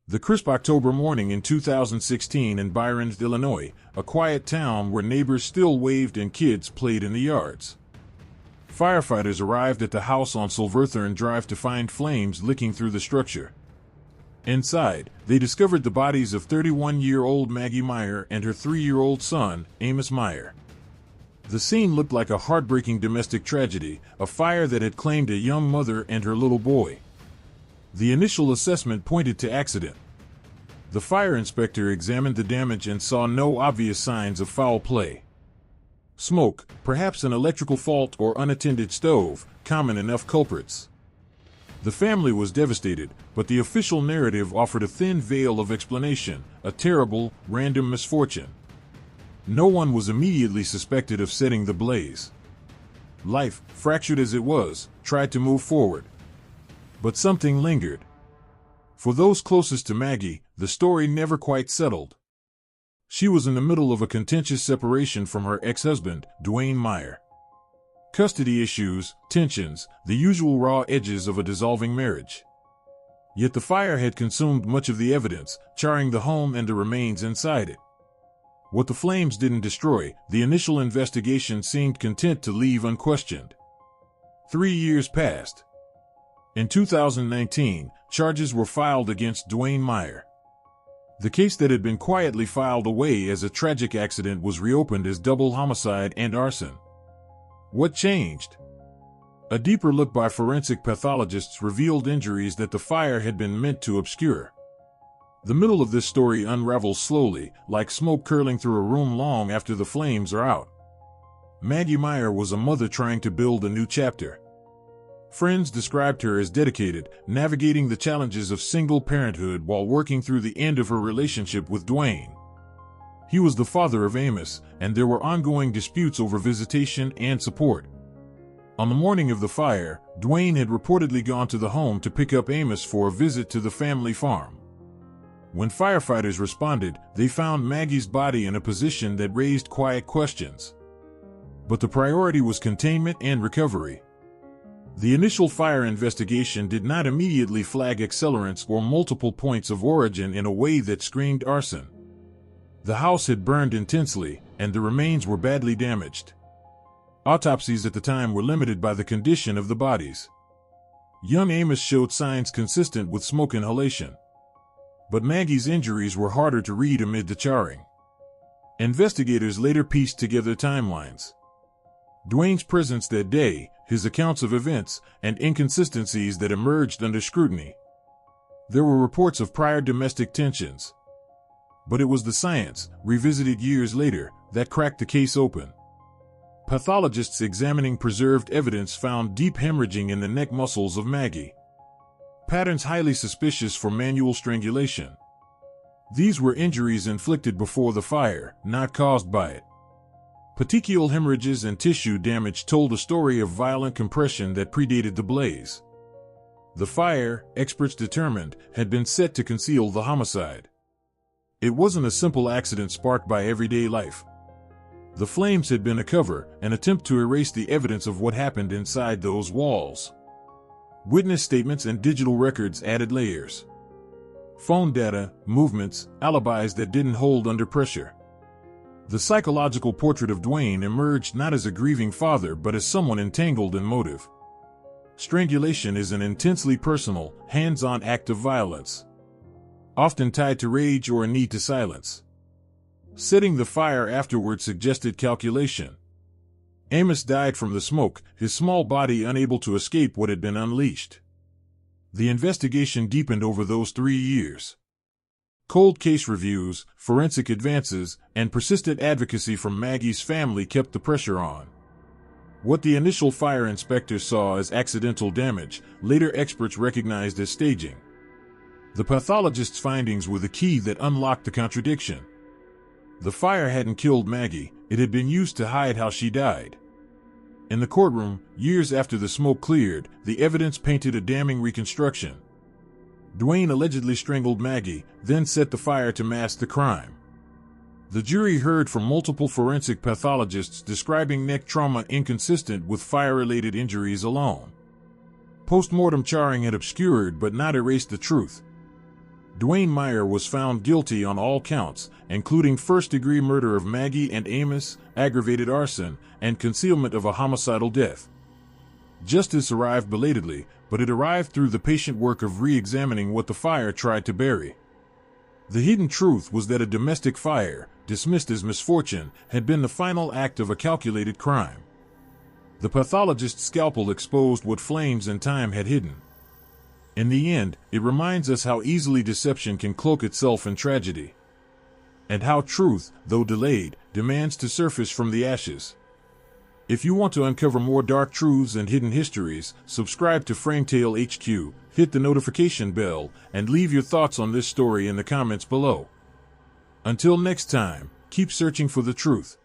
The crisp October morning in 2016 in Byron, Illinois, a quiet town where neighbors still waved and kids played in the yards. Firefighters arrived at the house on Silverthorne Drive to find flames licking through the structure. Inside, they discovered the bodies of 31-year-old Maggie Meyer and her 3-year-old son, Amos Meyer. The scene looked like a heartbreaking domestic tragedy, a fire that had claimed a young mother and her little boy. The initial assessment pointed to accident. The fire inspector examined the damage and saw no obvious signs of foul play. Smoke, perhaps an electrical fault or unattended stove, common enough culprits. The family was devastated, but the official narrative offered a thin veil of explanation, a terrible, random misfortune. No one was immediately suspected of setting the blaze. Life, fractured as it was, tried to move forward. But something lingered. For those closest to Maggie, the story never quite settled. She was in the middle of a contentious separation from her ex-husband, Dwayne Meyer. Custody issues, tensions, the usual raw edges of a dissolving marriage. Yet the fire had consumed much of the evidence, charring the home and the remains inside it. What the flames didn't destroy, the initial investigation seemed content to leave unquestioned. 3 years passed. In 2019, charges were filed against Dwayne Meyer. The case that had been quietly filed away as a tragic accident was reopened as double homicide and arson. What changed? A deeper look by forensic pathologists revealed injuries that the fire had been meant to obscure. The middle of this story unravels slowly, like smoke curling through a room long after the flames are out. Maggie Meyer was a mother trying to build a new chapter. Friends described her as dedicated, navigating the challenges of single parenthood while working through the end of her relationship with Dwayne. He was the father of Amos, and there were ongoing disputes over visitation and support. On the morning of the fire, Dwayne had reportedly gone to the home to pick up Amos for a visit to the family farm. When firefighters responded, they found Maggie's body in a position that raised quiet questions. But the priority was containment and recovery. The initial fire investigation did not immediately flag accelerants or multiple points of origin in a way that screamed arson. The house had burned intensely, and the remains were badly damaged. Autopsies at the time were limited by the condition of the bodies. Young Amos showed signs consistent with smoke inhalation. But Maggie's injuries were harder to read amid the charring. Investigators later pieced together timelines. Dwayne's presence that day, his accounts of events, and inconsistencies that emerged under scrutiny. There were reports of prior domestic tensions. But it was the science, revisited years later, that cracked the case open. Pathologists examining preserved evidence found deep hemorrhaging in the neck muscles of Maggie. Patterns highly suspicious for manual strangulation. These were injuries inflicted before the fire, not caused by it. Petechial hemorrhages and tissue damage told a story of violent compression that predated the blaze. The fire, experts determined, had been set to conceal the homicide. It wasn't a simple accident sparked by everyday life. The flames had been a cover, an attempt to erase the evidence of what happened inside those walls. Witness statements and digital records added layers. Phone data, movements, alibis that didn't hold under pressure. The psychological portrait of Dwayne emerged not as a grieving father but as someone entangled in motive. Strangulation is an intensely personal, hands-on act of violence, often tied to rage or a need to silence. Setting the fire afterward suggested calculation. Amos died from the smoke, his small body unable to escape what had been unleashed. The investigation deepened over those 3 years. Cold case reviews, forensic advances, and persistent advocacy from Maggie's family kept the pressure on. What the initial fire inspector saw as accidental damage, later experts recognized as staging. The pathologist's findings were the key that unlocked the contradiction. The fire hadn't killed Maggie, it had been used to hide how she died. In the courtroom, years after the smoke cleared, the evidence painted a damning reconstruction. Dwayne allegedly strangled Maggie, then set the fire to mask the crime. The jury heard from multiple forensic pathologists describing neck trauma inconsistent with fire-related injuries alone. Post-mortem charring had obscured but not erased the truth. Dwayne Meyer was found guilty on all counts, including first-degree murder of Maggie and Amos, aggravated arson, and concealment of a homicidal death. Justice arrived belatedly, but it arrived through the patient work of re-examining what the fire tried to bury. The hidden truth was that a domestic fire, dismissed as misfortune, had been the final act of a calculated crime. The pathologist's scalpel exposed what flames and time had hidden. In the end, it reminds us how easily deception can cloak itself in tragedy, and how truth, though delayed, demands to surface from the ashes. If you want to uncover more dark truths and hidden histories, subscribe to FrameTale HQ, hit the notification bell, and leave your thoughts on this story in the comments below. Until next time, keep searching for the truth.